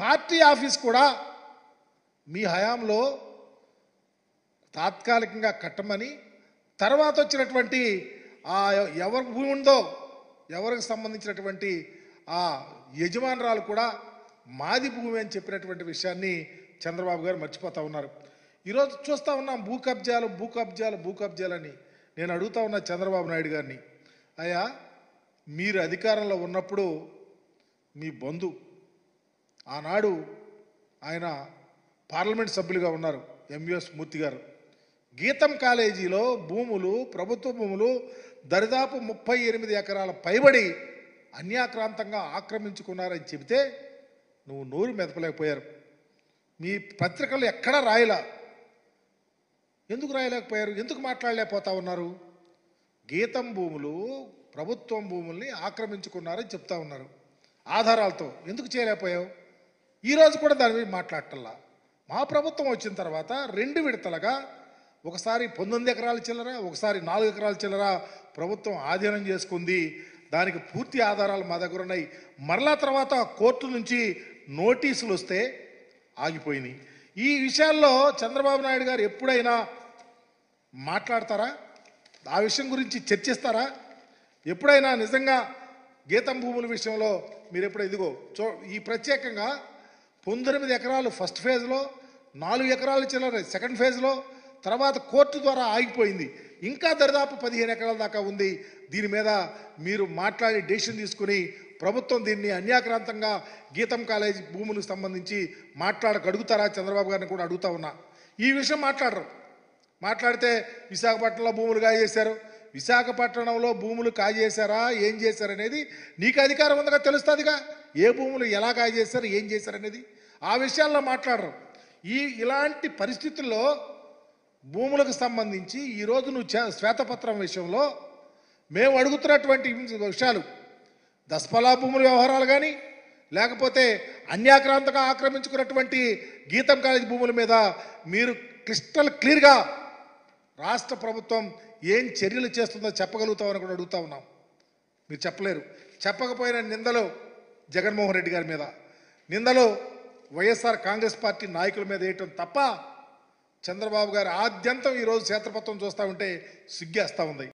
Party office కూడా మీ హయాంలో తాత్కాలికంగా కట్టమని తర్వాత వచ్చినటువంటి ఎవరి భూమి ఉందో ఎవరికి సంబంధించినటువంటి ఆ యజమానురాలు కూడా మాది భూమి అని చెప్పినటువంటి విషయాన్ని చంద్రబాబు గారు మర్చిపోతూ ఉన్నారు. ఈరోజు చూస్తూ ఉన్నాం భూ కబ్జాలని. నేను అడుగుతా ఉన్నా చంద్రబాబు నాయుడు గారిని, అయ్యా మీరు అధికారంలో ఉన్నప్పుడు మీ బంధు ఆనాడు ఆయన పార్లమెంట్ సభ్యులుగా ఉన్నారు ఎంవిఎస్ మూర్తి గారు, గీతం కాలేజీలో భూములు ప్రభుత్వ భూములు దరిదాపు 38 ఎకరాల పైబడి అన్యాక్రాంతంగా ఆక్రమించుకున్నారని చెబితే నువ్వు నోరు మెదపలేకపోయారు. మీ పత్రికలు ఎక్కడా రాయలా. ఎందుకు రాయలేకపోయారు? ఎందుకు మాట్లాడలేకపోతా ఉన్నారు? గీతం భూములు ప్రభుత్వం భూముల్ని ఆక్రమించుకున్నారని చెప్తా ఉన్నారు ఆధారాలతో. ఎందుకు చేయలేకపోయావు? ఈరోజు కూడా దాని మీద మాట్లాడటల్లా. మా ప్రభుత్వం వచ్చిన తర్వాత 2 విడతలుగా ఒకసారి 19 ఎకరాల చిల్లర, ఒకసారి 4 ఎకరాల చిల్లర ప్రభుత్వం ఆధీనం చేసుకుంది. దానికి పూర్తి ఆధారాలు మా దగ్గర ఉన్నాయి. మరలా తర్వాత కోర్టు నుంచి నోటీసులు వస్తే ఆగిపోయినాయి. ఈ విషయాల్లో చంద్రబాబు నాయుడు గారు ఎప్పుడైనా మాట్లాడతారా? ఆ విషయం గురించి చర్చిస్తారా? ఎప్పుడైనా నిజంగా గీతం భూముల విషయంలో మీరు ఇదిగో ఈ ప్రత్యేకంగా 19 ఎకరాలు ఫస్ట్ ఫేజ్లో, 4 ఎకరాల చిల్లర సెకండ్ ఫేజ్లో, తర్వాత కోర్టు ద్వారా ఆగిపోయింది. ఇంకా దరిదాపు 15 ఎకరాల దాకా ఉంది. దీని మీద మీరు మాట్లాడి డెసిషన్ తీసుకుని ప్రభుత్వం దీన్ని అన్యాక్రాంతంగా గీతం కాలేజీ భూములకు సంబంధించి అడుగుతారా? చంద్రబాబు గారిని కూడా అడుగుతా ఉన్నా. ఈ విషయం మాట్లాడరు. మాట్లాడితే విశాఖపట్నంలో భూములు కాజేశారు, విశాఖపట్నంలో భూములు కాజేశారా, ఏం చేశారనేది నీకు అధికారం ఉందిగా, తెలుస్తుందిగా. ఏ భూములు ఎలా కాజేశారు, ఏం చేశారనేది ఆ విషయాల్లో మాట్లాడరు. ఇలాంటి పరిస్థితుల్లో భూములకు సంబంధించి ఈరోజు నువ్వు శ్వేతపత్రం విషయంలో మేము అడుగుతున్నటువంటి విషయాలు దస్పలా భూముల వ్యవహారాలు కానీ, లేకపోతే అన్యాక్రాంతంగా ఆక్రమించుకున్నటువంటి గీతం కాలేజీ భూముల మీద మీరు క్రిస్టల్ క్లియర్గా రాష్ట్ర ప్రభుత్వం ఏం చర్యలు చేస్తుందో చెప్పగలుగుతామని కూడా అడుగుతా ఉన్నాం. మీరు చెప్పలేరు. చెప్పకపోయిన నిందలు జగన్మోహన్ రెడ్డి గారి మీద, నిందలు వైఎస్ఆర్ కాంగ్రెస్ పార్టీ నాయకుల మీద వేయటం తప్ప చంద్రబాబు గారు ఆద్యంతం ఈరోజు క్షేత్రపత్రం చూస్తూ ఉంటే సిగ్గేస్తూ ఉంది.